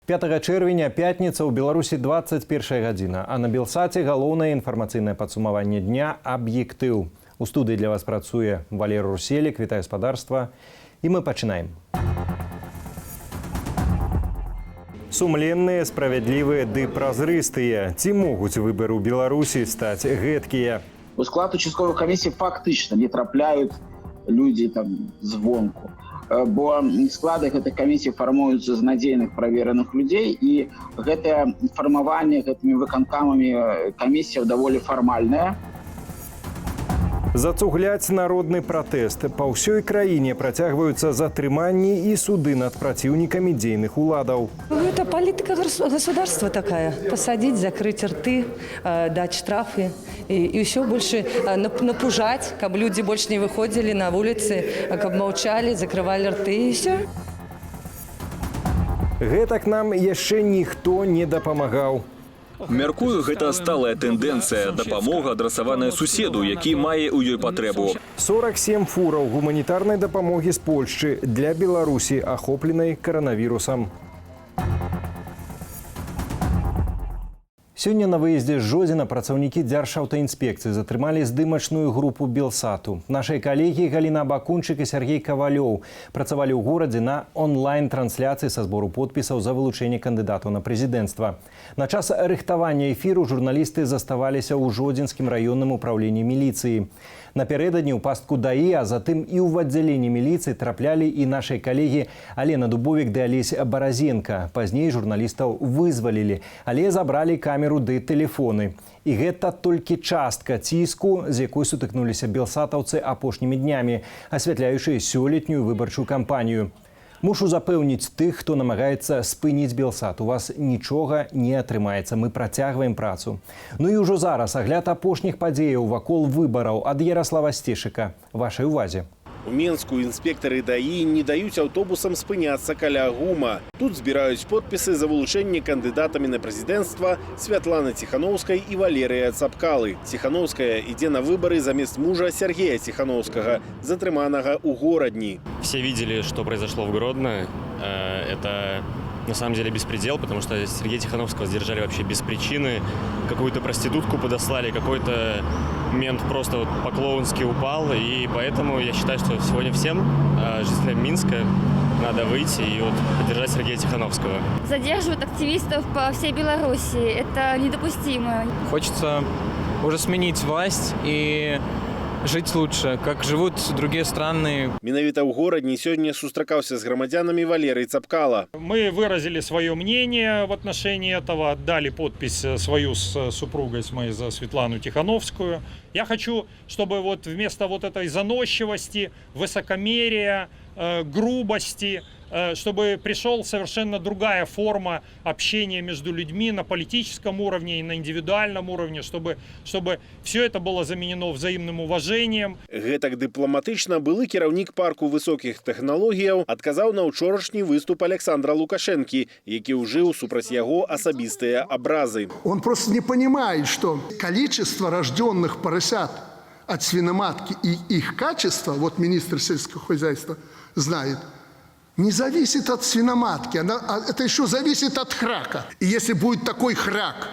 5 чэрвеня, пятніца, ў Беларусі 21 гадзіна, а на Белсаце галоўнае інфармацыйнае падсумаванне дня «Аб'ектыў». У студыі для вас працуе Валерий Руселік, вітаю спадарства, і мы пачынаем. Сумленныя, справядлівыя ды празрыстыя. Ці могуць выбары ў Беларусі стаць гэткія? У склад участковых камісій фактычна не трапляюць людзі там звонку. Бо склады гэтых камісій фармуюцца з надзейных правераных людзей, і гэтае фармаванне гэтымі выканкамамі камісіяў даволі фармальнае. Зацугляць народны пратэст. Па ўсёй краіне працягваюцца затрыманні і суды над праціўнікамі дзейных уладаў. Это политика государства такая. Посадить, закрыть рты, дать штрафы и еще больше напужать, как люди больше не выходили на улицы, как молчали, закрывали рты и все. Гэтак нам яшчэ ніхто не дапамагаў. Мяркую, гэта сталая тэндэнцыя, дапамога адрасаваная суседу, які мае ў ёй патрэбу. 47 фураў гуманітарнай дапамогі з Польшчы для Беларусі, ахопленай каранавірусам. Сёння на выездзе з Жодзіна працаўнікі Дзяржаўтаінспекцыі затрымалі здымачную групу Белсату. Нашыя калегі Галіна Бакунчык і Сергей Кавалёў працавалі ў горадзе на онлайн-трансляцыі са збору подпісаў за вылучэнне кандыдатаў на прэзідэнцтва. На час рыхтавання эфіру журналісты заставаліся ў Жодзінскім раённым управленні міліцыі. Напярэдадні ў пастку ДАІ, а затым і ў аддзяленні міліцыі траплялі і нашыя калегі Алена Дубовік ды Алесь Баразенка. Пазней журналістаў вызвалілі, але забралі камеру ды тэлефоны. І гэта толькі частка ціску, з якой сутыкнуліся белсатаўцы апошнімі днямі, асвятляючы сёлетнюю выбарчую кампанію. Мушу запэўніць тых, хто намагаецца спыніць Белсат. У вас нічога не атрымаецца. Мы працягваем працу. Ну і ўжо зараз агляд апошніх падзеяў вакол выбараў ад Ярослава Стешыка. Вашай увазе. У Менску інспектары ДАІ не даюць аўтобусам спыняцца каля ГУМа. Тут збіраюць подпісы за вылучэнне кандыдатамі на прэзідэнцтва Святланы Ціханаўскай і Валерыя Цапкалы. Ціханаўская ідзе на выбары замест мужа Сергея Ціханаўскага, затрыманага ў Горадні. Все видели, что произошло в Гродно. Это на самом деле беспредел, потому что Сергея Тихановского задержали вообще без причины. Какую-то проститутку подослали, какой-то мент просто вот по-клоунски упал. И поэтому я считаю, что сегодня всем жителям Минска надо выйти и вот поддержать Сергея Тихановского. Задерживают активистов по всей Беларуси. Это недопустимо. Хочется уже сменить власть и жить лучше, как живут другие страны. Менавіта ў Горадні сёння сустракаўся з грамадзянамі Валерый Цапкала. Мы выразили свое мнение в отношении этого, отдали подпись свою с супругой с моей за Светлану Тихановскую. Я хочу, чтобы вот вместо вот этой заносчивости, высокомерия, грубости, чтобы пришел совершенно другая форма общения между людьми на политическом уровне и на индивидуальном уровне, чтобы все это было заменено взаимным уважением. Гэтак дыпламатычна былы кіраўнік парку высокіх тэхналогіяў адказаў на ўчорашні выступ Александра Лукашэнкі, які ўжыў супраць яго асабістыя абразы. Он просто не понимает, что количество рожденных поросят от свиноматки и их качество, вот министр сельского хозяйства знает, не зависит от свиноматки, это еще зависит от храка. И если будет такой храк,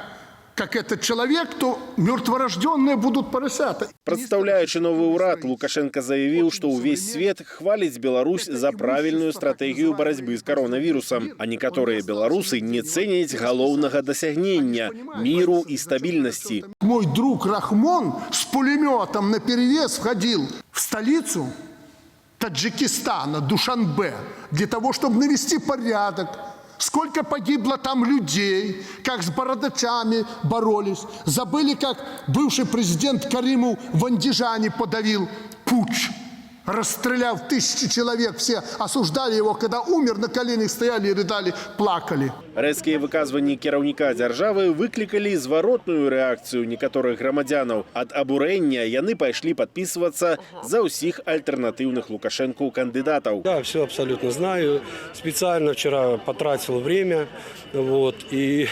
как этот человек, то мертворожденные будут поросята. Прадстаўляючы новы ўрад, Лукашенко заявіў, што ўвесь свет хваліць Беларусь за правільную стратэгію барацьбы з каронавірусам, а некаторыя беларусы не цэняць галоўнага дасягнення – міру і стабільнасці. Мой друг Рахмон с пулеметом наперевес входил в столицу Таджикистана, Душанбе, для того, чтобы навести порядок. Сколько погибло там людей, как с бородачами боролись. Забыли, как бывший президент Каримов в Андижане подавил путч, расстреляв тысячи человек. Все осуждали его, когда умер, на коленях стояли и рыдали, плакали. Рэзкія выказванні кіраўніка дзяржавы выклікалі зваротную рэакцыю некаторых грамадзянаў. Ад абурэння яны пайшлі падпісвацца за ўсіх альтэрнатыўных Лукашэнку кандыдатаў. Да, все абсолютно знаю. Специально вчера потратил время, вот, и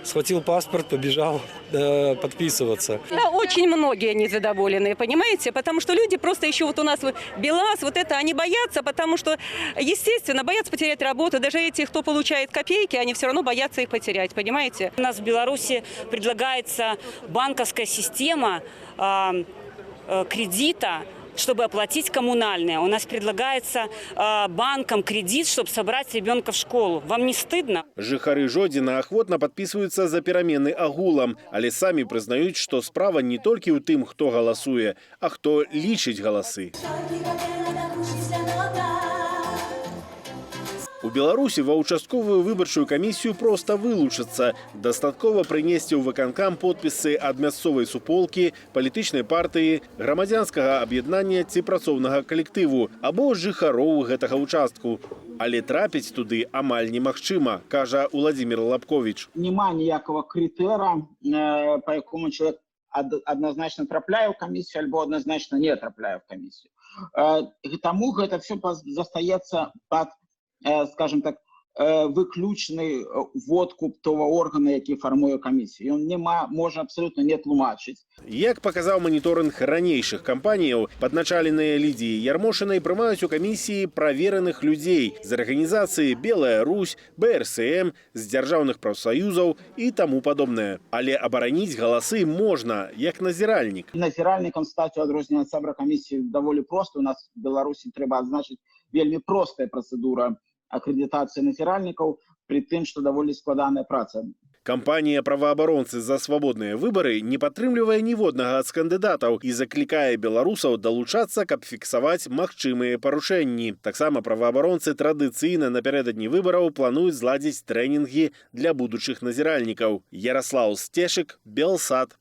схватил паспорт, побежал подписываться. Да, очень многие незадоволенные, понимаете, потому что люди просто еще вот у нас БелАЗ, вот это они боятся, потому что, естественно, боятся потерять работу. Даже эти, кто получает копейки, они все равно боятся их потерять, понимаете? У нас в Беларуси предлагается банковская система кредита, чтобы оплатить коммунальное. У нас предлагается банкам кредит, чтобы собрать ребенка в школу. Вам не стыдно? Жыхары Жодзіна охотно подписываются за перамены агулам, але самі прызнаюць, што справа не толькі ў тым, хто галасуе, а хто лічыць галасы. У Беларусі ва ўчастковую выбарчую камісію проста вылучыцца. Дастаткова прынесці ў выканкам подпісы ад мясцовай суполкі, палітычнай партыі, грамадзянскага аб'яднання ці працоўнага калектыву або жыхароў гэтага ўчастку. Але трапіць туды амаль немагчыма, кажа Владимир Лапкович. Нема ніякага крытэра, па якому чалавек адназначна трапляе ў камісію альбо адназначна не трапляе ў камісію. Таму гэта все застаецца пад, скажем так, выключны водкуп того органа, які фармуе камісію. Ён можа абсолютно не тлумачыць. Як паказаў маніторынг ранейшых кампаніяў, падначаленыя Лідіяй Ярмошынай прымаюць у камісіі правераных людзей з арганізацыі «Белая Русь», БРСМ, з дзяржаўных прафсаюзаў і таму падобнае. Але абараніць галасы можна, як назіральнік. Назіральнікам стаць у адрозненне ад сябра камісіі даволі проста. У нас в Беларусі трэба адзначыць вельмі простая працэдура аккредитации назиральников, при тым, что довольно складаная праца. Кампанія праваабаронцы за свабодныя выбары не падтрымлівае ніводнага з кандыдатаў і заклікае беларусаў далучацца, каб фіксаваць магчымыя парушэнні. Таксама праваабаронцы традыцыйна напярэдадні выбараў плануюць зладзіць трэнінгі для будучых назіральнікаў. Ярослаў Стешык, Белсат.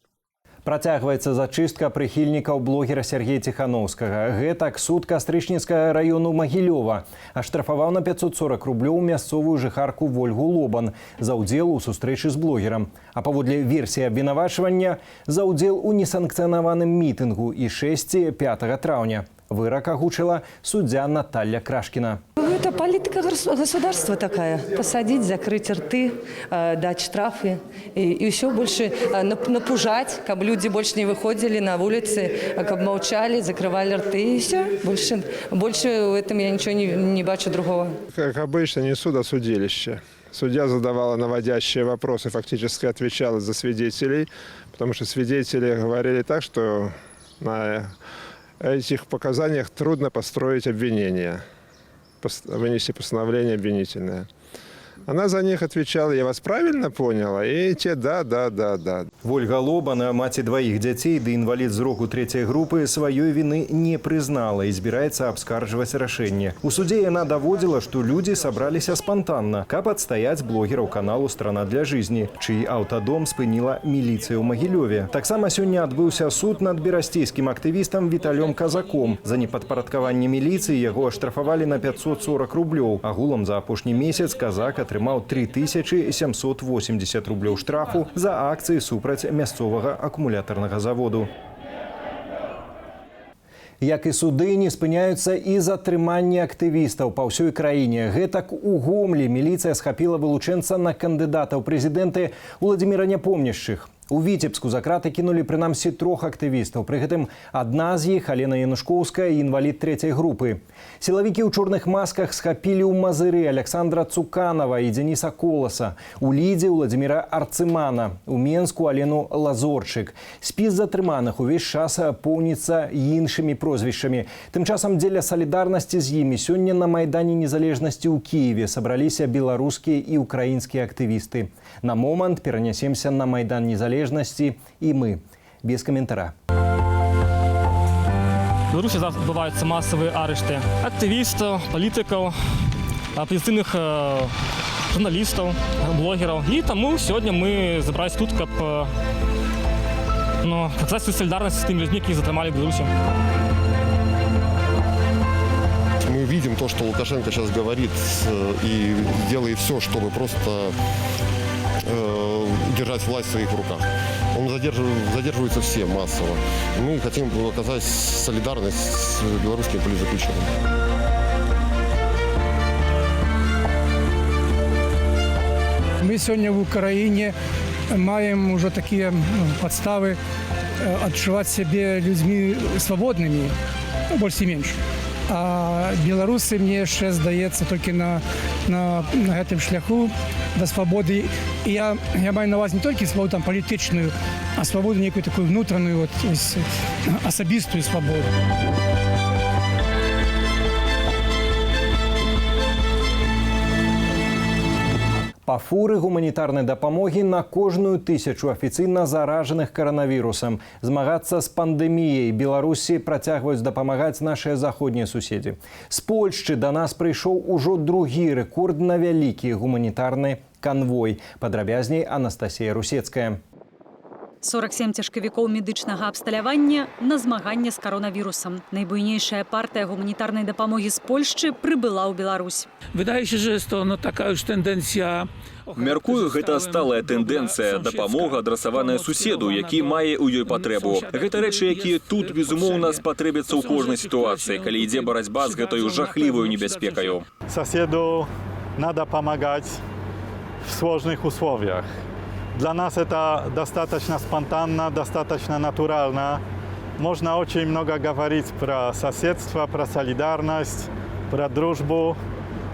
Працягваецца зачыстка прыхільнікаў блогера Сергея Ціхановскага. Гэтак суд Кастрычніцкага району Магілёва аштрафаваў на 540 рублёў мясцовую жыхарку Вольгу Лобан за ўдзел у сустрэчы з блогерам. А паводле версіі абвінавачвання за ўдзел у несанкцыянаваным мітынгу і 6-5 траўня. Вырак агучыла суддзя Наталья Крашкіна. Это политика государства такая. Посадить, закрыть рты, дать штрафы и еще больше напужать, как люди больше не выходили на улицы, как молчали, закрывали рты и все. Больше в этом я ничего не бачу другого. Как обычно, не суд, а судилище. Судья задавала наводящие вопросы, фактически отвечала за свидетелей, потому что свидетели говорили так, что на этих показаниях трудно построить обвинение, вынести постановление обвинительное. Она за них отвечала: я вас правильно поняла? И те да. Вольга Лобана, маці двоих дзяцей ды інвалід зроку 3-й групы, сваёй вины не прызнала і збіраецца абскарджваць рашэнне. У судзе яна даводзіла, што людзі сабраліся спантанна, каб адстаяць блогераў каналу «Страна для жизни», чый аўтадом спыніла міліцыя ў Магілёве. Таксама сёння адбыўся суд над берасцейскім актывістам Віталём Казаком. За непадпарадкаванне міліцыі яго аштрафавалі на 540 рублёў. Агулам за апошні месяц Казак атрымаў 3780 рублёў штрафу за акцыі супраць мясцовага акумулятарнага заводу. Як і суды, не спыняюцца і затрыманні актывістаў па ўсёй краіне. Гэтак у Гомлі міліцыя схапіла вылучэнца на кандыдата ў прэзідэнты Владзіміра Няпомняшчых. У Віцебску за краты кінулі прынамсі 3 актывістаў. Пры гэтым адна з іх, Алена Янушкоўская, інвалід 3-й групы. Сілавікі ў чорных масках схапілі ў Мазыры Александра Цуканова і Дзеніса Коласа, у Лідзе Владзіміра Арцымана, у Менску Алену Лазорчык. Спіс затрыманых увесь час поўніцца іншымі прозвішчамі. Тым часам дзеля салідарнасці з імі сёння на Майдане Незалежнасці ў Кіеве сабраліся беларускія і украінскія актывісты. На момант перанясемся на Майдан Незалежнасці і мы. Без каментара. В Беларуси отбываются массовые арешты активистов, политиков, оппозиционных журналистов, блогеров. И тому сегодня мы собрались тут, как показать свою солидарность с теми людьми, которые затримали в Беларуси. Мы видим то, что Лукашенко сейчас говорит и делает все, чтобы просто держать власть в своих руках. Он задерживается все массово. Мы хотим оказать солидарность с белорусскими политзаключенными. Мы сегодня в Украине маем уже такие подставы отчувать себя людьми свободными, больше и меньше. А беларусы, мне яшчэ здаецца, толькі на гэтым шляху да свабоды. І я маю на ўвазе не толькі свабоду там палітычную, а свабоду некую такую внутраную, асабістую свабоду. Па фуры гуманітарнай дапамогі на кожную 1000 афіцыйна заражаных каранавірусам. Змагацца з пандэміяй Беларусі працягваюць дапамагаць нашыя заходнія суседзі. З Польшчы да нас прыйшоў ужо другі рэкордна вялікі гуманітарны канвой. Падрабязней Анастасія Русецкая. 47 цяжкавікоў медычнага абсталявання на змаганне з каронавірусам. Найбуйнейшая партыя гуманітарнай дапамогі з Польшчы прыбыла ў Беларусь. Выдае się, что такая ж тэндэнцыя. Мяркую, гэта сталая тэндэнцыя, дапамога, адрасаваная суседу, які мае ў ёй патрэбу. Гэта рэчы, якія тут, безумоўна, спатрэбяцца ў кожнай сітуацыі, калі ідзе барацьба з гэтаю жахліваю небяспекаю. Соседу надо помогать в сложных условиях. Для нас это достаточно спонтанно, достаточно натурально. Можно очень много говорить про соседство, про солидарность, про дружбу.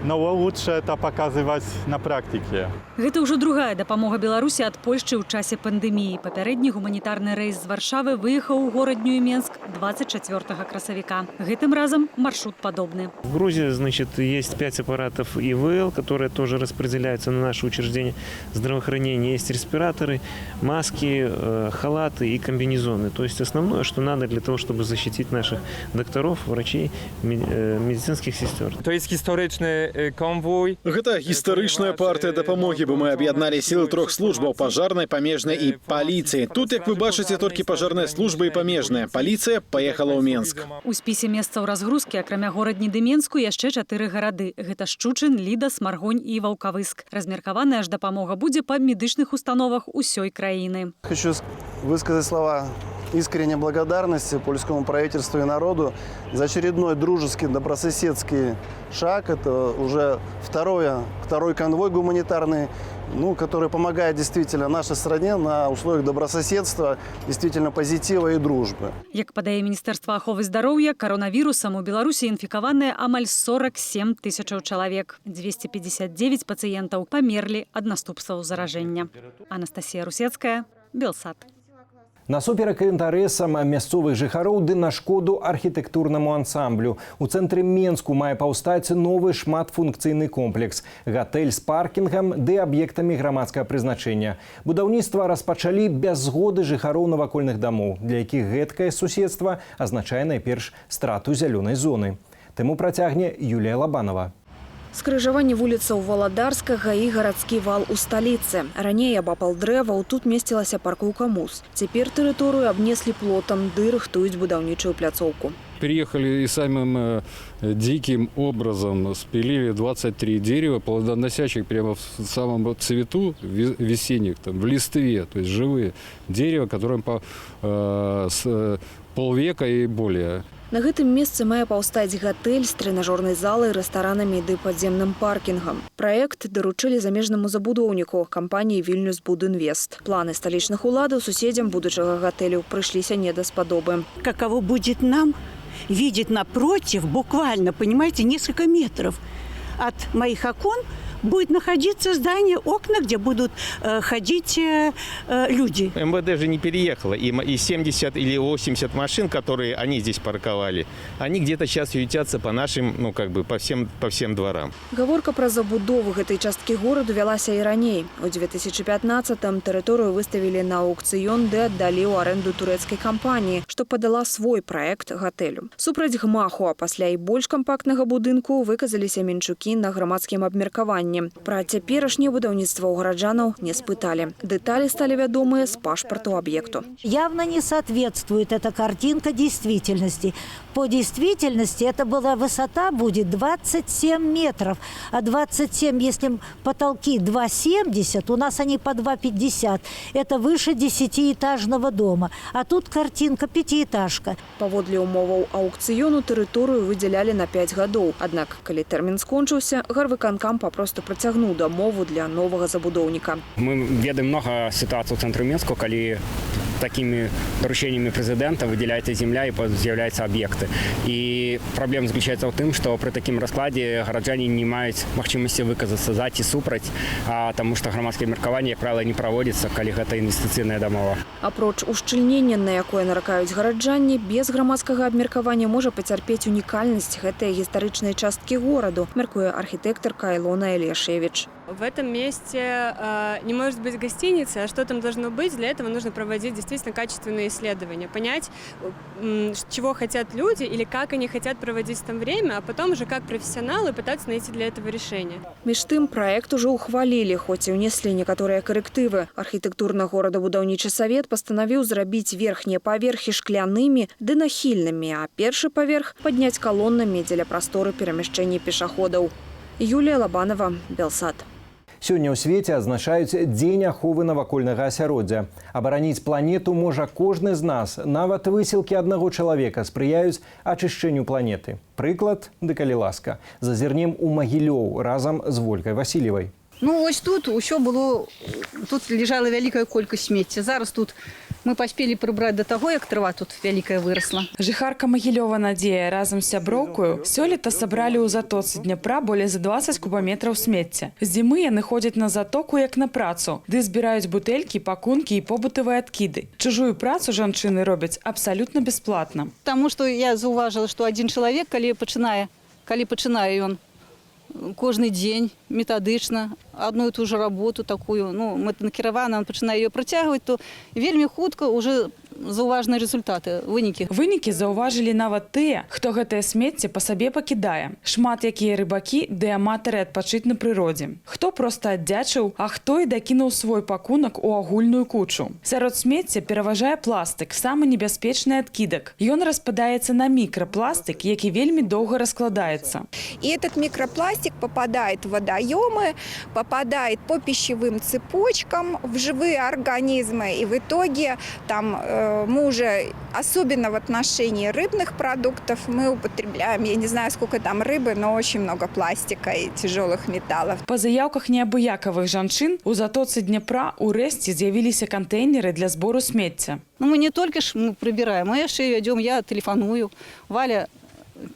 Но лучше это показывать на практике. Гэта ўжо другая дапамога Беларусі ад Польшчы ў часе пандэміі. Папярэдні гуманітарны рэйс з Варшавы выехаў у гораднюю Менск 24 красавіка. Гэтым разам маршрут падобны. В Грузии, значит, есть 5 аппаратов ИВЛ, которые тоже распределяются на наши учреждения здравоохранения. Есть респираторы, маски, халаты и комбинезоны. То есть основное, что надо для того, чтобы защитить наших докторов, врачей, медицинских сестер. То есть историчный конвой. Гэта гістарычная партыя дапамогі, бо мы аб'ядналі сілы 3 службаў: пажарнай, памежнай і паліцыі. Тут, як вы бачыце, толькі пажарная служба і памежная. Паліцыя паехала ў Менск. У спісе месцаў разгрузкі, акрамя горадні Менску, яшчэ 4 гарады. Гэта Шчучын, Ліда, Смаргонь і Ваўкавыск. Размеркаваная ж дапамога будзе па медычных установах усёй краіны. Хочу высказать слова искренней благодарности польскому правительству и народу за очередной дружеский, добрососедский шаг. Это уже второй конвой гуманитарный, который помогает действительно нашей стране на условиях добрососедства, действительно позитива и дружбы. Як падае Міністэрства аховы здароўя, каронавірусам у Беларусі інфікаваныя амаль 47 тысячаў чалавек. 259 пацыентаў памерлі ад наступстваў заражэння. Анастасія Русецкая, Белсат. Насуперак інтарэсам мясцовых жыхароў ды на шкоду архітэктурнаму ансамблю. У цэнтры Менску мае паўстаць новы шматфункцыйны комплекс. Гатэль з паркінгам ды аб'ектамі грамадскага прызначэння. Будаўніцтва распачалі без згоды жыхароў навакольных дамоў, для якіх гэткае суседства азначае найперш страту зялёнай зоны. Тэму працягне Юлія Лабанова. Скрыжаванне вуліцаў Валадарскага і гарадскі вал у сталіцы. Раней абапал дрэваў тут месцілася паркоўка МУЗ. Цяпер тэрыторыю абнеслі плотам ды рыхтуюць будаўнічую пляцоўку. Приехали и самым диким образом спилили 23 дерева плодоносящих прямо в самом цвету весенних, в листве, то есть живые дерева, которым с полвека и более. На гэтым месцы мае паўстаць гатэль з трэнажорнай залай, рэстаранамі ды падземным паркінгам. Праект даручылі замежнаму забудоўніку кампаніі «Вільнюс Будінвест». Планы сталічных уладаў суседзям будучага гатэлю прыйшліся не даспадобы. Каково будет нам видеть напротив, буквально, понимаете, несколько метров от моих окон будет находиться здание, окна, где будут ходить люди. МВД же не переехало, и 70 или 80 машин, которые они здесь парковали, они где-то сейчас ютятся по нашим, по всем дворам. Гаворка пра забудову гэтай часткі гораду вялася і раней. У 2015-м тэрыторыю выставілі на аукцыён ды аддалі ў арэнду турэцкай кампаніі, што падала свой праект гатэлю. Супраць гмаху, а пасля і больш кампактнага будынку выказаліся менчукі на грамадскім абмеркаванні. Пра цяперашняе будаўніцтва ў гараджанаў не спыталі. Дэталі сталі вядомыя з пашпарту аб'екту. Явно не соответствует эта картинка действительности. По действительности это была высота будет 27 метров. А 27, если потолки 2,70, у нас они по 2,50. Это выше 10-этажного дома. А тут картинка пятиэтажка. Паводле умоваў аукцыёну тэрыторыю выдзялялі на 5 гадоў. Аднак, калі тэрмін скончыўся, гарвыканкам папросту працягнуў дамову для новага забудоўніка. Мы ведаем много сітуацый у цэнтру Менску, калі такими доручениями президента выделяется земля и з'являються объекты. И проблема заключается в том, что при таким раскладе горожане не имеют махчимости выказаться за ці супраць, потому что громадское меркаванне, як правило, не проводится, коли это инвестиционная домова. Апроч ушчыльнення, на якое наракаюць гараджане, без грамадскага абмеркавання можа пацярпець унікальнасць гэтай гістарычнай часткі гораду, мяркуе архітэктарка Илона Элешевич. В этом месте не может быть гостиницы, а что там должно быть, для этого нужно проводить действительно качественные исследования, понять, чего хотят люди или как они хотят проводить там время, а потом уже как профессионалы пытаться найти для этого решение. Між тым, праект ужо ухвалілі, хоць і ўнеслі некаторыя карэктывы. Архітэктурна-горадабудаўнічы савет пастанавіў зрабіць верхнія паверхі шклянымі ды нахільнымі, а першы паверх падняць калонамі дзеля прасторы перамяшчэння пешаходаў. Юлія Лабанова, Белсат. Сёння ў свеце адзначаюць дзень аховы навакольнага асяроддзя. Абараніць планету можа кожны з нас. Нават высілкі аднаго чалавека спрыяюць ачышчэнню планеты. Прыклад, ды калі ласка. Зазірнем у Магілёў разам з Волькай Васильевай. Ну, ось тут усё было, тут лежала вялікая колькасць смецця. Зараз тут мы паспелі прыбраць да таго, як трава тут вялікая вырасла. Жыхарка Магілёва Надзея разам з сяброўкаю сёлета сабралі ў затоцы Дняпра болей за 20 кубаметраў смецця. З зімы яны ходзяць на затоку як на працу, ды збіраюць бутэлькі, пакункі і побытавыя адкіды. Чужую працу жанчыны робяць абсалютна бясплатна. Таму што я заўважыла, што адзін чалавек, калі пачынае ён кожны дзень метадычна одну і ту ж работу такую, мэтанакіравана, он пачынае ее працягваць, то вельмі хутка уже заўважныя результаты, вынікі. Вынікі заўважылі нават тыя, хто гэтае смецце па сабе пакідае. Шмат якія рыбакі ды аматары адпачыць на прыродзе. Хто проста аддзячыў, а хто і дакінуў свой пакунак у агульную кучу. Сярод смецця пераважае пластык, самы небяспечны адкідак. Ён распадаецца на мікрапластык, які вельмі доўга раскладаецца. И этот микропластик попадает в водоемы, попадает по пищевым цепочкам в живые организмы. И в итоге там мы уже, особенно в отношении рыбных продуктов, мы употребляем, я не знаю, сколько там рыбы, но очень много пластика и тяжелых металлов. Па заяўках неабыякавых жанчын у затоцы Дняпра у рэсце з'явіліся кантэйнеры для збору смецця. Мы не только прибираем, мы еще ведем, я телефоную, Валя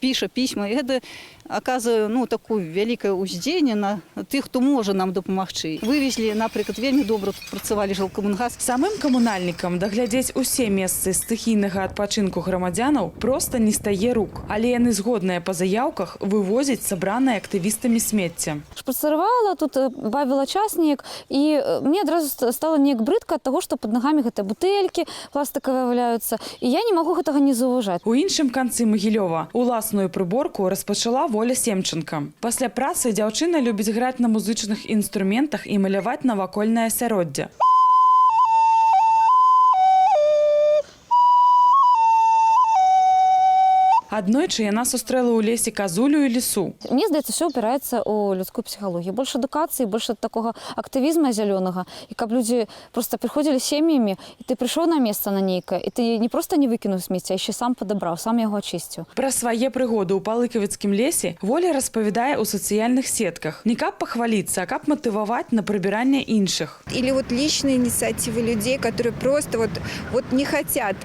пишет письма. И это оказывает такое великое уздзеянне на тых, хто можа нам дапамагчы. Вывезлі, напрыклад, вельмі добра тут працавалі жылкамунгас. Самым камунальнікам даглядзець усе месцы стыхійнага адпачынку грамадзянаў проста не стае рук. Але яны згодныя па заяўках вывозіць сабранае актывістамі смецце. Працавала тут, бавіла час неяк, і мне адразу стала неяк брыдка ад таго, што пад нагамі гэтыя бутэлькі пластыкавыя валяюцца, і я не магу гэтага не заўважаць. У іншым канцы Магілёва уласную прыборку распачала Воля Семченко. Пасля працы дзяўчына любіць граць на музычных інструментах і маляваць навакольнае асяроддзе. Аднойчы яна сустрэла ў лесе казулю і лісу. Мне здаецца, все упираецца ў людскую псіхалогію. Больш адукацыі, больш такога актывізма зялёнага. І каб людзі проста прыходзілі сем'ямі, і ты прыйшоў на месца на нейкае, і ты не проста не выкінуў смецце, а яшчэ сам падабраў, сам яго ачысціў. Пра свае прыгоды ў Палыкавіцкім лесе Воля распавядае ў сацыяльных сетках. Не каб пахваліцца, а каб матываваць на прыбіранне іншых. Или вот личные инициативы людей, которые просто вот не хотят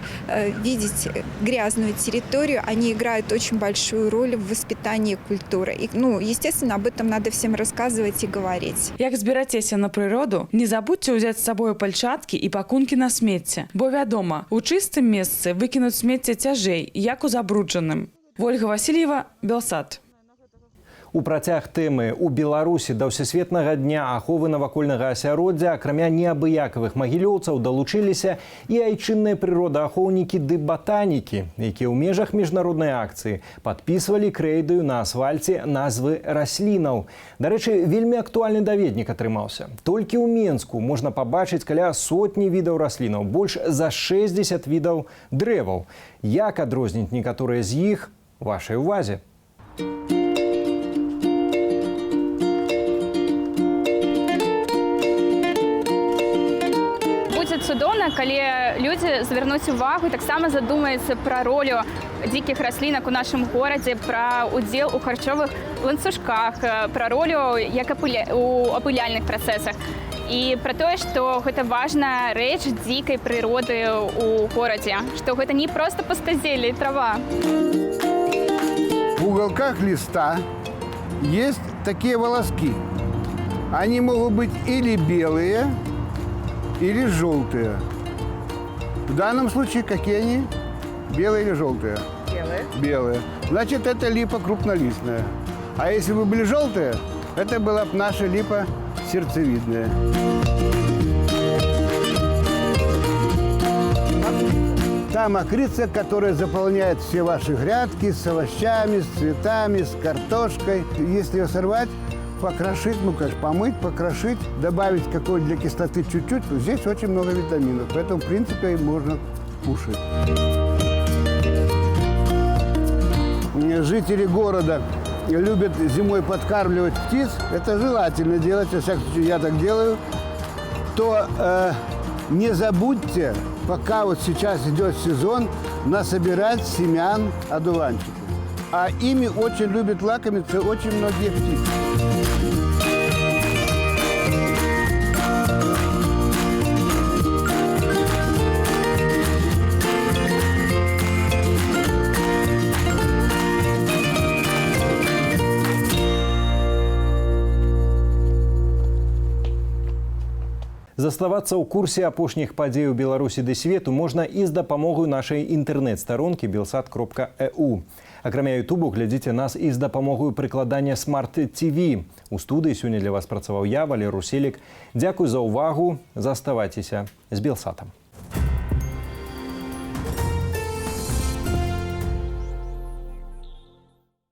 видеть грязную территорию, они играют очень большую роль в воспитании культуры. И, естественно, об этом надо всем рассказывать и говорить. Як збірацеся на прыроду, не забудьце ўзяць з сабою пальчаткі і пакункі на смецце. Бо вядома, у чыстым месцы выкінуць смецце цяжэй, як у забруджаным. Вольга Васильева, Белсат. У працяг тэмы у Беларусі да ўсесветнага дня аховы навакольнага асяроддзя акрамя неабыякавых магілёўцаў далучыліся і айчынныя прыродаахоўнікі ды батанікі, якія ў межах міжнароднай акцыі падпісвалі крэйдаю на асфальце назвы раслінаў. Дарэчы, вельмі актуальны даведнік атрымаўся. Толькі ў Менску можна пабачыць каля сотні відаў раслінаў, больш за 60 відаў дрэваў. Як адрозніць некаторыя з іх вашай увазе? Цудоўна, калі людзі звярнуць увагу і таксама задумаюцца пра ролю дзікіх раслінак у нашым горадзе, пра удзел у харчовых ланцужках, пра ролю як у апыляльных працэсах. і пра тое, што гэта важная рэч дзікай прыроды ў горадзе, што гэта не проста пустазелле і трава. В уголках листа есть такие волоски. Они могут быть или белые, или желтые. В данном случае какие они? Белые или желтые? Белые. Белые. Значит, это липа крупнолистная. А если бы были желтые, это была бы наша липа сердцевидная. Та мокрица, которая заполняет все ваши грядки с овощами, с цветами, с картошкой. Если ее сорвать, покрошить, помыть, покрошить, добавить какой-то для кислоты чуть-чуть, то здесь очень много витаминов. Поэтому, в принципе, можно кушать. Жители города любят зимой подкармливать птиц. Это желательно делать, во всяком случае, я так делаю. То не забудьте, пока вот сейчас идет сезон, насобирать семян одуванчиков. А ими очень любят лакомиться очень многие птицы. Заставацца ў курсе апошніх падзей у Беларусі ды свету можна і з дапамогай нашай інтэрнэт-старонкі belsat.eu. Акрамя ютубу глядзіце нас і з дапамогай прыкладання смарт-ТВ. У студыі сёння для вас працаваў я, Валер Руселік. Дзякуй за ўвагу. Заставайцеся з Белсатам.